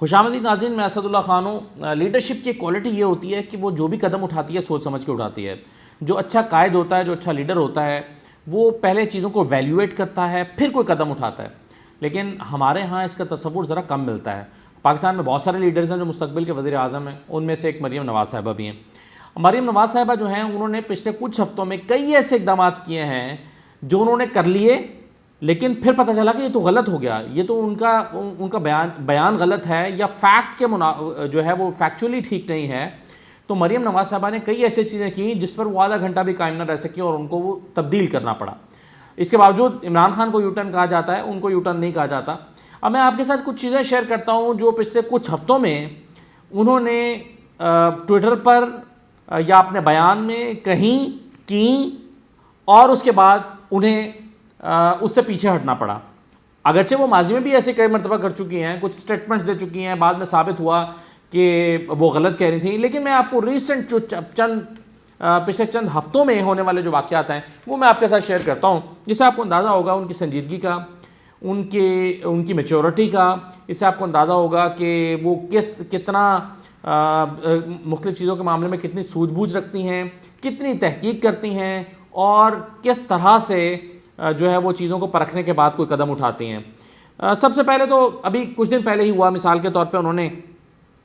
خوش آمدید ناظرین، میں اسد اللہ خان ہوں۔ لیڈرشپ کی کوالٹی یہ ہوتی ہے کہ وہ جو بھی قدم اٹھاتی ہے سوچ سمجھ کے اٹھاتی ہے۔ جو اچھا قائد ہوتا ہے، جو اچھا لیڈر ہوتا ہے، وہ پہلے چیزوں کو ویلیویٹ کرتا ہے پھر کوئی قدم اٹھاتا ہے۔ لیکن ہمارے ہاں اس کا تصور ذرا کم ملتا ہے۔ پاکستان میں بہت سارے لیڈرز ہیں جو مستقبل کے وزیر اعظم ہیں، ان میں سے ایک مریم نواز صاحبہ بھی ہیں۔ مریم نواز صاحبہ جو ہیں انہوں نے پچھلے کچھ ہفتوں میں کئی ایسے اقدامات کیے ہیں جو انہوں نے کر لیے، لیکن پھر پتہ چلا کہ یہ تو غلط ہو گیا، یہ تو ان کا بیان غلط ہے یا فیکٹ کے جو ہے وہ فیکچولی ٹھیک نہیں ہے۔ تو مریم نواز صاحبہ نے کئی ایسی چیزیں کی جس پر وہ آدھا گھنٹہ بھی قائم نہ رہ سکی اور ان کو وہ تبدیل کرنا پڑا۔ اس کے باوجود عمران خان کو یو ٹرن کہا جاتا ہے، ان کو یو ٹرن نہیں کہا جاتا۔ اب میں آپ کے ساتھ کچھ چیزیں شیئر کرتا ہوں جو پچھلے کچھ ہفتوں میں انہوں نے ٹویٹر پر یا اپنے بیان میں کہیں کی، اور اس کے بعد انہیں اس سے پیچھے ہٹنا پڑا۔ اگرچہ وہ ماضی میں بھی ایسے کئی مرتبہ کر چکی ہیں، کچھ سٹیٹمنٹس دے چکی ہیں، بعد میں ثابت ہوا کہ وہ غلط کہہ رہی تھیں، لیکن میں آپ کو ریسنٹ جو پچھلے چند ہفتوں میں ہونے والے جو واقعات ہیں وہ میں آپ کے ساتھ شیئر کرتا ہوں، جس سے آپ کو اندازہ ہوگا ان کی سنجیدگی کا، ان کی میچورٹی کا۔ اس سے آپ کو اندازہ ہوگا کہ وہ کتنا مختلف چیزوں کے معاملے میں کتنی سوجھ بوجھ رکھتی ہیں، کتنی تحقیق کرتی ہیں، اور کس طرح سے جو ہے وہ چیزوں کو پرکھنے کے بعد کوئی قدم اٹھاتی ہیں۔ سب سے پہلے تو ابھی کچھ دن پہلے ہی ہوا، مثال کے طور پہ انہوں نے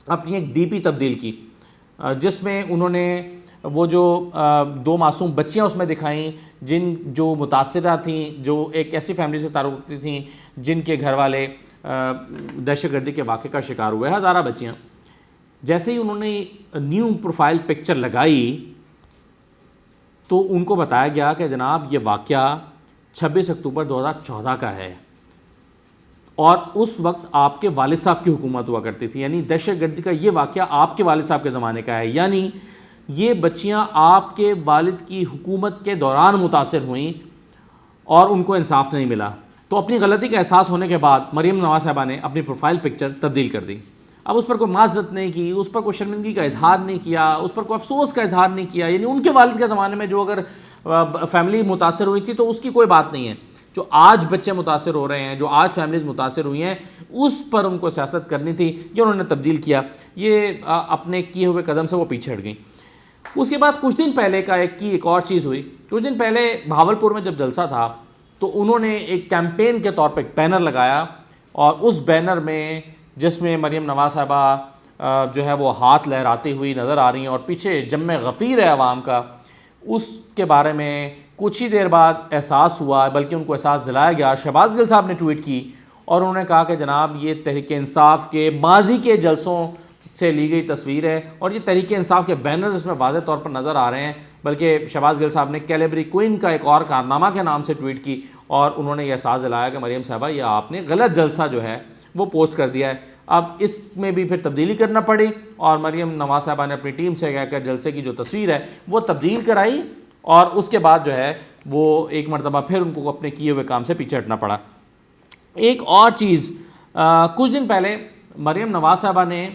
اپنی ایک ڈی پی تبدیل کی، جس میں انہوں نے وہ جو 2 معصوم بچیاں اس میں دکھائیں جو متاثرہ تھیں، جو ایک ایسی فیملی سے تعلق رکھتی تھیں جن کے گھر والے دہشت گردی کے واقعے کا شکار ہوئے، ہزارہ بچیاں۔ جیسے ہی انہوں نے نیو پروفائل پکچر لگائی تو ان کو بتایا گیا کہ جناب یہ واقعہ 26 اکتوبر 2014 کا ہے، اور اس وقت آپ کے والد صاحب کی حکومت ہوا کرتی تھی، یعنی دہشت گردی کا یہ واقعہ آپ کے والد صاحب کے زمانے کا ہے، یعنی یہ بچیاں آپ کے والد کی حکومت کے دوران متاثر ہوئیں اور ان کو انصاف نہیں ملا۔ تو اپنی غلطی کا احساس ہونے کے بعد مریم نواز صاحبہ نے اپنی پروفائل پکچر تبدیل کر دی۔ اب اس پر کوئی معذرت نہیں کی، اس پر کوئی شرمندگی کا اظہار نہیں کیا، اس پر کوئی افسوس کا اظہار نہیں کیا، یعنی ان کے والد کے زمانے میں جو اگر فیملی متاثر ہوئی تھی تو اس کی کوئی بات نہیں ہے۔ جو آج بچے متاثر ہو رہے ہیں، جو آج فیملیز متاثر ہوئی ہیں، اس پر ان کو سیاست کرنی تھی، یہ انہوں نے تبدیل کیا۔ یہ اپنے کیے ہوئے قدم سے وہ پیچھے ہٹ گئیں۔ اس کے بعد کچھ دن پہلے ایک اور چیز ہوئی۔ کچھ دن پہلے بھاولپور میں جب جلسہ تھا تو انہوں نے ایک کیمپین کے طور پہ ایک بینر لگایا، اور اس بینر میں جس میں مریم نواز صاحبہ جو ہے وہ ہاتھ لہراتی ہوئی نظر آ رہی ہیں اور پیچھے جم غفیر ہے عوام کا، اس کے بارے میں کچھ ہی دیر بعد احساس ہوا، بلکہ ان کو احساس دلایا گیا۔ شہباز گل صاحب نے ٹویٹ کی اور انہوں نے کہا کہ جناب یہ تحریک انصاف کے ماضی کے جلسوں سے لی گئی تصویر ہے، اور یہ تحریک انصاف کے بینرز اس میں واضح طور پر نظر آ رہے ہیں۔ بلکہ شہباز گل صاحب نے کیلیبری کوئن کا ایک اور کارنامہ کے نام سے ٹویٹ کی، اور انہوں نے یہ احساس دلایا کہ مریم صاحبہ یہ آپ نے غلط جلسہ جو ہے وہ پوسٹ کر دیا ہے۔ اب اس میں بھی پھر تبدیلی کرنا پڑی، اور مریم نواز صاحبہ نے اپنی ٹیم سے کہہ کر جلسے کی جو تصویر ہے وہ تبدیل کرائی، اور اس کے بعد جو ہے وہ ایک مرتبہ پھر ان کو اپنے کیے ہوئے کام سے پیچھے ہٹنا پڑا۔ ایک اور چیز، کچھ دن پہلے مریم نواز صاحبہ نے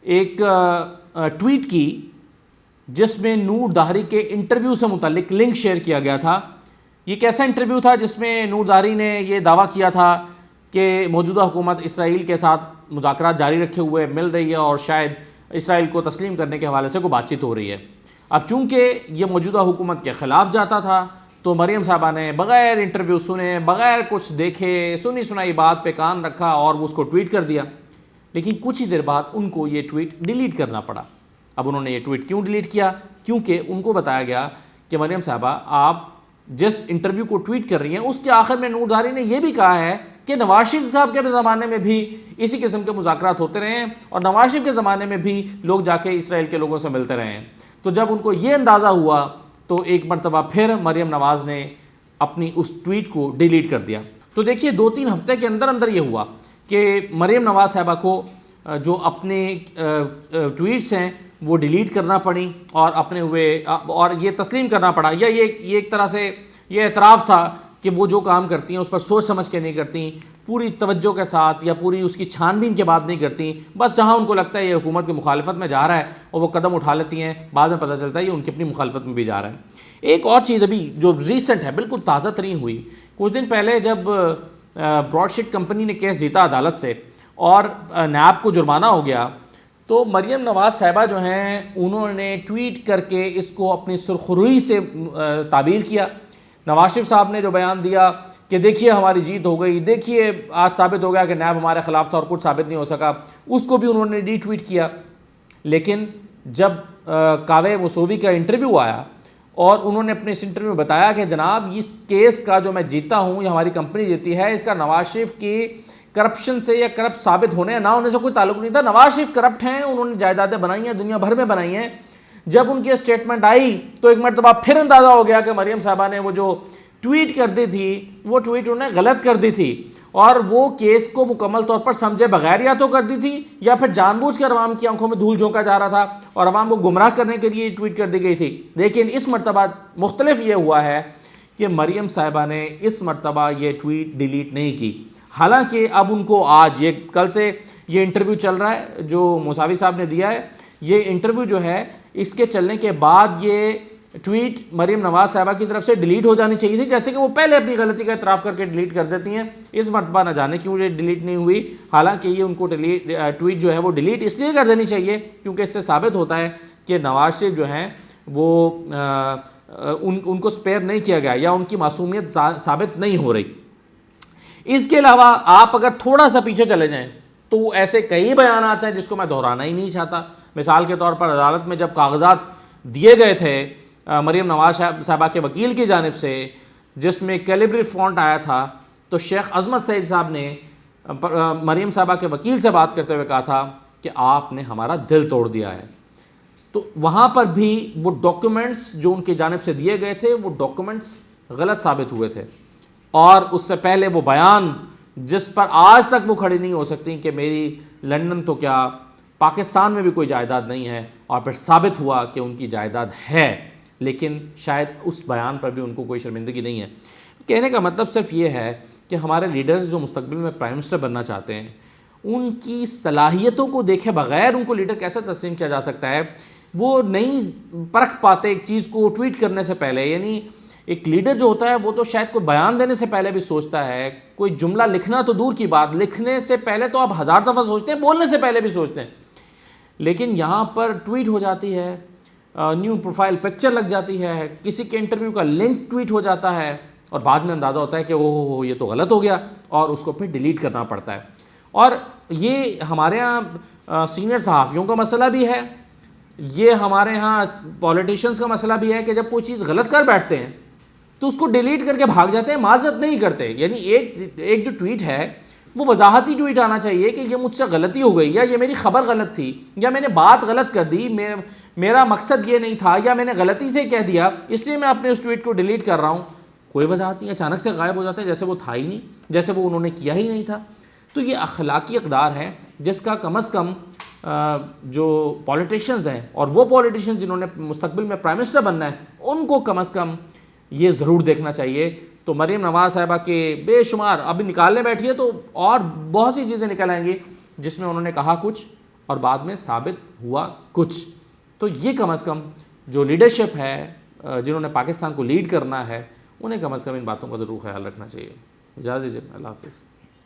ایک ٹویٹ کی جس میں نور داہری کے انٹرویو سے متعلق لنک شیئر کیا گیا تھا۔ یہ کیسا انٹرویو تھا جس میں نور داہری نے یہ دعویٰ کیا تھا کہ موجودہ حکومت اسرائیل کے ساتھ مذاکرات جاری رکھے ہوئے مل رہی ہے، اور شاید اسرائیل کو تسلیم کرنے کے حوالے سے کوئی بات چیت ہو رہی ہے۔ اب چونکہ یہ موجودہ حکومت کے خلاف جاتا تھا تو مریم صاحبہ نے بغیر انٹرویو سنے، بغیر کچھ دیکھے، سنی سنائی بات پہ کان رکھا اور وہ اس کو ٹویٹ کر دیا۔ لیکن کچھ ہی دیر بعد ان کو یہ ٹویٹ ڈیلیٹ کرنا پڑا۔ اب انہوں نے یہ ٹویٹ کیوں ڈیلیٹ کیا؟ کیونکہ ان کو بتایا گیا کہ مریم صاحبہ آپ جس انٹرویو کو ٹویٹ کر رہی ہیں اس کے آخر میں نور داہری نے یہ بھی کہا ہے کہ نواز شریف صاحب کے زمانے میں بھی اسی قسم کے مذاکرات ہوتے رہے ہیں، اور نواز شریف کے زمانے میں بھی لوگ جا کے اسرائیل کے لوگوں سے ملتے رہے ہیں۔ تو جب ان کو یہ اندازہ ہوا تو ایک مرتبہ پھر مریم نواز نے اپنی اس ٹویٹ کو ڈیلیٹ کر دیا۔ تو دیکھیے 2-3 ہفتے کے اندر اندر یہ ہوا کہ مریم نواز صاحبہ کو جو اپنے ٹویٹس ہیں وہ ڈیلیٹ کرنا پڑی، اور اپنے ہوئے اور یہ تسلیم کرنا پڑا، یا یہ ایک طرح سے یہ اعتراف تھا کہ وہ جو کام کرتی ہیں اس پر سوچ سمجھ کے نہیں کرتی، پوری توجہ کے ساتھ یا پوری اس کی چھان بین کے بعد نہیں کرتی، بس جہاں ان کو لگتا ہے یہ حکومت کی مخالفت میں جا رہا ہے اور وہ قدم اٹھا لیتی ہیں، بعد میں پتہ چلتا ہے یہ ان کی اپنی مخالفت میں بھی جا رہا ہے۔ ایک اور چیز ابھی جو ریسنٹ ہے، بالکل تازہ ترین ہوئی، کچھ دن پہلے جب براڈ شیٹ کمپنی نے کیس جیتا عدالت سے، اور نیب کو جرمانہ ہو گیا، تو مریم نواز صاحبہ جو ہیں انہوں نے ٹویٹ کر کے اس کو اپنی سرخروئی سے تعبیر کیا۔ نواز شریف صاحب نے جو بیان دیا کہ دیکھیے ہماری جیت ہو گئی، دیکھیے آج ثابت ہو گیا کہ نیب ہمارے خلاف تھا اور کچھ ثابت نہیں ہو سکا، اس کو بھی انہوں نے ری ٹویٹ کیا۔ لیکن جب کاوے موسوی کا انٹرویو آیا اور انہوں نے اپنے اس انٹرویو میں بتایا کہ جناب اس کیس کا جو میں جیتا ہوں یا ہماری کمپنی جیتی ہے، اس کا نواز شریف کی کرپشن سے یا کرپٹ ثابت ہونے یا نہ ہونے سے کوئی تعلق نہیں تھا، نواز شریف کرپٹ ہیں، انہوں نے جائیدادیں بنائی ہیں، دنیا بھر میں بنائی ہیں۔ جب ان کی اسٹیٹمنٹ آئی تو ایک مرتبہ پھر اندازہ ہو گیا کہ مریم صاحبہ نے وہ جو ٹویٹ کر دی تھی وہ ٹویٹ انہوں نے غلط کر دی تھی، اور وہ کیس کو مکمل طور پر سمجھے بغیر یا تو کر دی تھی یا پھر جان بوجھ کر عوام کی آنکھوں میں دھول جھونکا جا رہا تھا اور عوام کو گمراہ کرنے کے لیے ٹویٹ کر دی گئی تھی۔ لیکن اس مرتبہ مختلف یہ ہوا ہے کہ مریم صاحبہ نے اس مرتبہ یہ ٹویٹ ڈیلیٹ نہیں کی، حالانکہ اب ان کو آج یہ کل سے یہ انٹرویو چل رہا ہے جو موسوی صاحب نے دیا ہے، یہ انٹرویو جو ہے اس کے چلنے کے بعد یہ ٹویٹ مریم نواز صاحبہ کی طرف سے ڈیلیٹ ہو جانی چاہیے تھی، جیسے کہ وہ پہلے اپنی غلطی کا اعتراف کر کے ڈیلیٹ کر دیتی ہیں۔ اس مرتبہ نہ جانے کیوں یہ ڈیلیٹ نہیں ہوئی، حالانکہ یہ ان کو ٹویٹ جو ہے وہ ڈیلیٹ اس لیے کر دینی چاہیے کیونکہ اس سے ثابت ہوتا ہے کہ نواز شریف جو ہیں وہ ان کو سپیئر نہیں کیا گیا یا ان کی معصومیت ثابت نہیں ہو رہی۔ اس کے علاوہ آپ اگر تھوڑا سا پیچھے چلے جائیں تو ایسے کئی بیانات ہیں جس کو میں دہرانا ہی نہیں چاہتا۔ مثال کے طور پر عدالت میں جب کاغذات دیے گئے تھے مریم نواز صاحبہ کے وکیل کی جانب سے جس میں کیلیبری فونٹ آیا تھا، تو شیخ عظمت سعید صاحب نے مریم صاحبہ کے وکیل سے بات کرتے ہوئے کہا تھا کہ آپ نے ہمارا دل توڑ دیا ہے۔ تو وہاں پر بھی وہ ڈاکیومنٹس جو ان کی جانب سے دیے گئے تھے وہ ڈاکیومنٹس غلط ثابت ہوئے تھے، اور اس سے پہلے وہ بیان جس پر آج تک وہ کھڑی نہیں ہو سکتی کہ میری لندن تو کیا پاکستان میں بھی کوئی جائیداد نہیں ہے، اور پھر ثابت ہوا کہ ان کی جائیداد ہے، لیکن شاید اس بیان پر بھی ان کو کوئی شرمندگی نہیں ہے۔ کہنے کا مطلب صرف یہ ہے کہ ہمارے لیڈرز جو مستقبل میں پرائم منسٹر بننا چاہتے ہیں ان کی صلاحیتوں کو دیکھے بغیر ان کو لیڈر کیسے تسلیم کیا جا سکتا ہے، وہ نہیں پرکھ پاتے ایک چیز کو ٹویٹ کرنے سے پہلے۔ یعنی ایک لیڈر جو ہوتا ہے وہ تو شاید کوئی بیان دینے سے پہلے بھی سوچتا ہے، کوئی جملہ لکھنا تو دور کی بات، لکھنے سے پہلے تو آپ ہزار دفعہ سوچتے ہیں، بولنے سے پہلے بھی سوچتے ہیں، لیکن یہاں پر ٹویٹ ہو جاتی ہے، نیو پروفائل پکچر لگ جاتی ہے، کسی کے انٹرویو کا لنک ٹویٹ ہو جاتا ہے، اور بعد میں اندازہ ہوتا ہے کہ اوہ یہ تو غلط ہو گیا، اور اس کو پھر ڈیلیٹ کرنا پڑتا ہے۔ اور یہ ہمارے ہاں سینئر صحافیوں کا مسئلہ بھی ہے، یہ ہمارے ہاں پولیٹیشنز کا مسئلہ بھی ہے کہ جب کوئی چیز غلط کر بیٹھتے ہیں تو اس کو ڈیلیٹ کر کے بھاگ جاتے ہیں، معذرت نہیں کرتے۔ یعنی ایک جو ٹویٹ ہے وہ وضاحتی ٹویٹ آنا چاہیے کہ یہ مجھ سے غلطی ہو گئی، یا یہ میری خبر غلط تھی، یا میں نے بات غلط کر دی، میرا مقصد یہ نہیں تھا، یا میں نے غلطی سے کہہ دیا اس لیے میں اپنے اس ٹویٹ کو ڈیلیٹ کر رہا ہوں۔ کوئی وضاحت نہیں، اچانک سے غائب ہو جاتے ہیں جیسے وہ تھا ہی نہیں، جیسے وہ انہوں نے کیا ہی نہیں تھا۔ تو یہ اخلاقی اقدار ہے جس کا کم از کم جو پولیٹیشنز ہیں اور وہ پولیٹیشنز جنہوں نے مستقبل میں پرائم منسٹر بننا ہے ان کو کم از کم یہ ضرور دیکھنا چاہیے۔ تو مریم نواز صاحبہ کے بے شمار ابھی نکالنے بیٹھی ہے تو اور بہت سی چیزیں نکل آئیں گی جس میں انہوں نے کہا کچھ اور بعد میں ثابت ہوا کچھ۔ تو یہ کم از کم جو لیڈرشپ ہے جنہوں نے پاکستان کو لیڈ کرنا ہے انہیں کم از کم ان باتوں کا ضرور خیال رکھنا چاہیے۔ اجازت دیجیے، اللہ حافظ۔